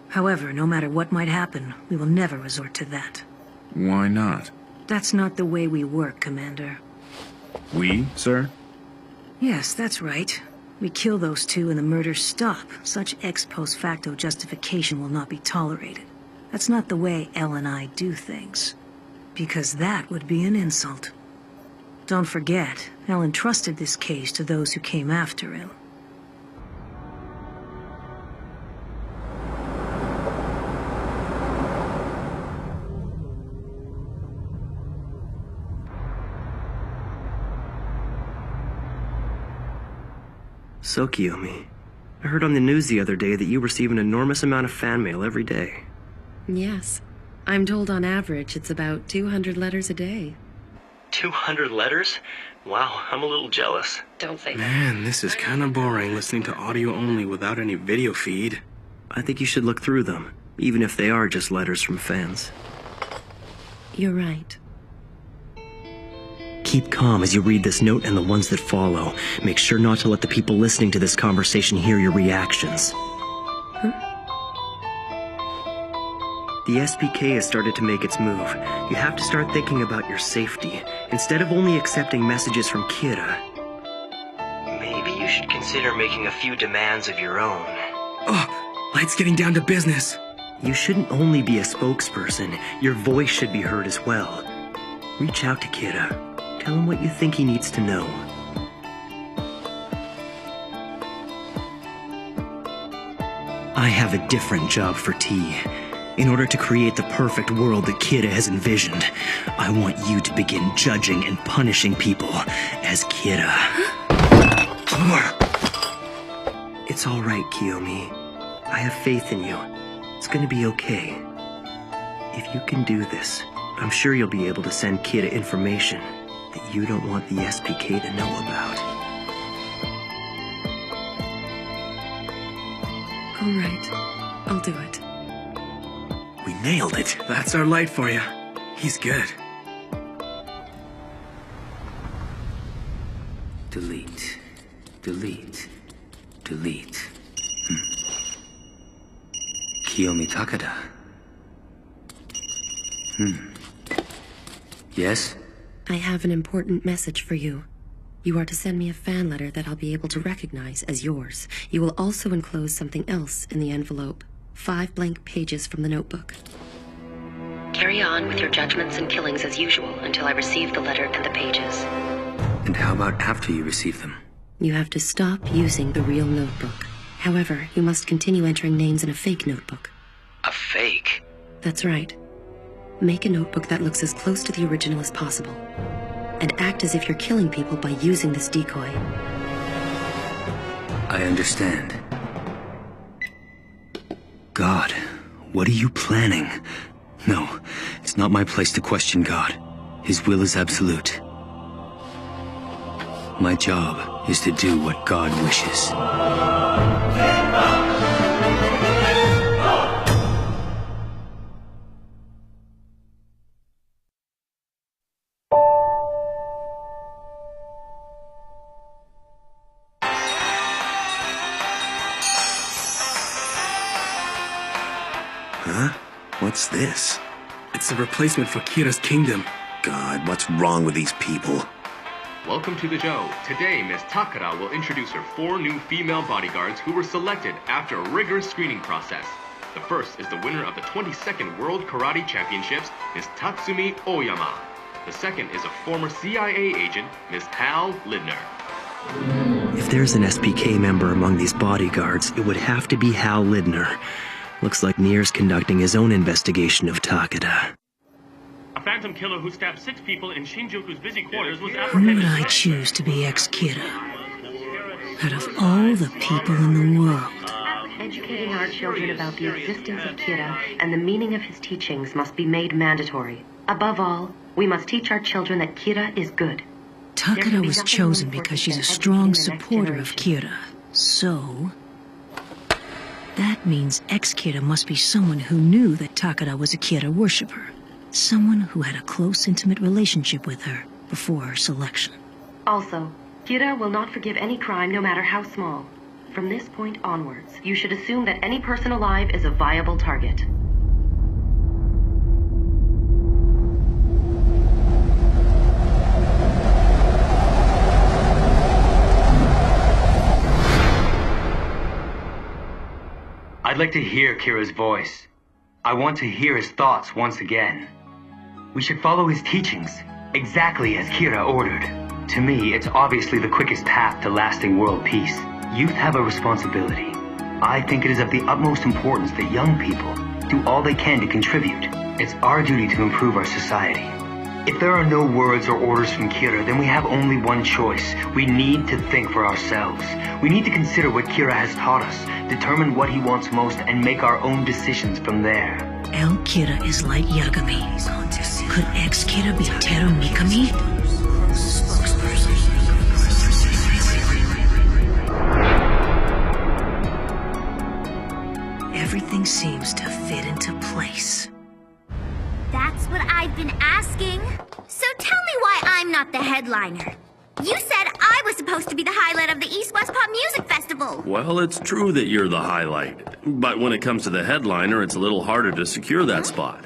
However, no matter what might happen, we will never resort to that. Why not? That's not the way we work, Commander. We, sir? Yes, that's right. We kill those two and the murders stop. Such ex post facto justification will not be tolerated. That's not the way Elle and I do things. Because that would be an insult. Don't forget, Elle entrusted this case to those who came after him. So, Kiyomi, I heard on the news the other day that you receive an enormous amount of fan mail every day. Yes. I'm told on average it's about 200 letters a day. 200 letters? Wow, I'm a little jealous. Don't say that. Man, this is kind of boring listening to audio only without any video feed. I think you should look through them, even if they are just letters from fans. You're right. Keep calm as you read this note and the ones that follow. Make sure not to let the people listening to this conversation hear your reactions. The SPK has started to make its move. You have to start thinking about your safety, instead of only accepting messages from Kira. Maybe you should consider making a few demands of your own. Oh, Light's getting down to business. You shouldn't only be a spokesperson. Your voice should be heard as well. Reach out to Kira. Tell him what you think he needs to know. I have a different job for T. In order to create the perfect world that Kira has envisioned, I want you to begin judging and punishing people as Kira. It's all right, Kiyomi. I have faith in you. It's gonna be okay. If you can do this, I'm sure you'll be able to send Kira information that you don't want the SPK to know about. All right. I'll do it. We nailed it. That's our Light for you. He's good. Delete. Delete. Delete. Kiyomi Takeda. Yes? I have an important message for you. You are to send me a fan letter that I'll be able to recognize as yours. You will also enclose something else in the envelope. 5 blank pages from the notebook. Carry on with your judgments and killings as usual until I receive the letter and the pages. And how about after you receive them? You have to stop using the real notebook. However, you must continue entering names in a fake notebook. A fake? That's right. Make a notebook that looks as close to the original as possible. And act as if you're killing people by using this decoy. I understand. God, what are you planning? No, it's not my place to question God. His will is absolute. My job is to do what God wishes. Huh? What's this? It's a replacement for Kira's kingdom. God, what's wrong with these people? Welcome to the show. Today, Ms. Takeda will introduce her 4 new female bodyguards who were selected after a rigorous screening process. The first is the winner of the 22nd World Karate Championships, Ms. Tatsumi Oyama. The second is a former CIA agent, Ms. Hal Lidner. If there's an SPK member among these bodyguards, it would have to be Hal Lidner. Looks like Nier's conducting his own investigation of Takeda. A phantom killer who stabbed 6 people in Shinjuku's busy quarters was Who apprehended. would I choose to be ex-Kira? Out of all the people in the world. Educating our children about the existence of Kira and the meaning of his teachings must be made mandatory. Above all, we must teach our children that Kira is good. Takeda was chosen because she's a strong supporter of Kira. So... that means ex-Kira must be someone who knew that Takeda was a Kira worshipper. Someone who had a close, intimate relationship with her before her selection. Also, Kira will not forgive any crime, no matter how small. From this point onwards, you should assume that any person alive is a viable target. I'd like to hear Kira's voice. I want to hear his thoughts once again. We should follow his teachings, exactly as Kira ordered. To me, it's obviously the quickest path to lasting world peace. Youth have a responsibility. I think it is of the utmost importance that young people do all they can to contribute. It's our duty to improve our society. If there are no words or orders from Kira, then we have only one choice. We need to think for ourselves. We need to consider what Kira has taught us, determine what he wants most, and make our own decisions from there. El Kira is like Yagami. Could ex-Kira be Teru Mikami? Everything seems to fit into place. That's what I've been asking. So tell me why I'm not the headliner. You said I was supposed to be the highlight of the East West Pop Music Festival. Well, it's true that you're the highlight. But when it comes to the headliner, it's a little harder to secure that spot.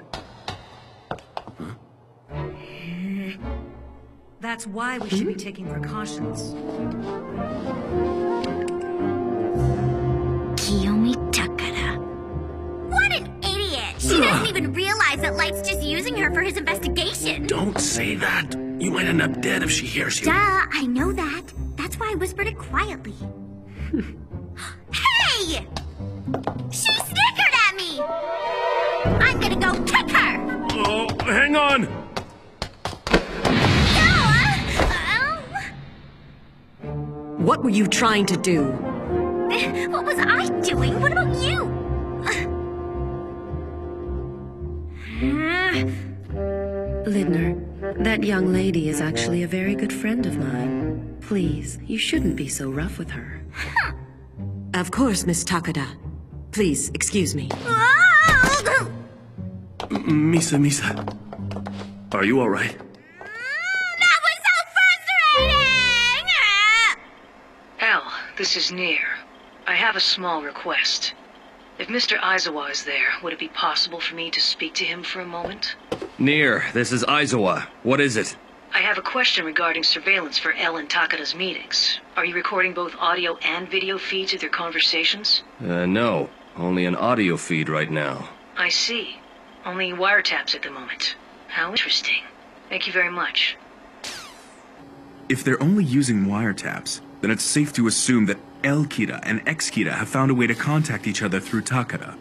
That's why we should be taking precautions. Kiyomi Takara. What an idiot! She doesn't even realize that Light's just using her for his investigation. Don't say that. You might end up dead if she hears you. Duh, I know that. That's why I whispered it quietly. Hey! She snickered at me! I'm gonna go kick her! Oh, hang on! What were you trying to do? What was I doing? What about you? Lidner, that young lady is actually a very good friend of mine. Please, you shouldn't be so rough with her. Of course, Miss Takada. Please, excuse me. Misa. Are you alright? That was so frustrating! Al, this is Nier. I have a small request. If Mr. Aizawa is there, would it be possible for me to speak to him for a moment? Nier, this is Aizawa. What is it? I have a question regarding surveillance for El and Takada's meetings. Are you recording both audio and video feeds of their conversations? No. Only an audio feed right now. I see. Only wiretaps at the moment. How interesting. Thank you very much. If they're only using wiretaps, then it's safe to assume that El Kira and ex Kira have found a way to contact each other through Takada.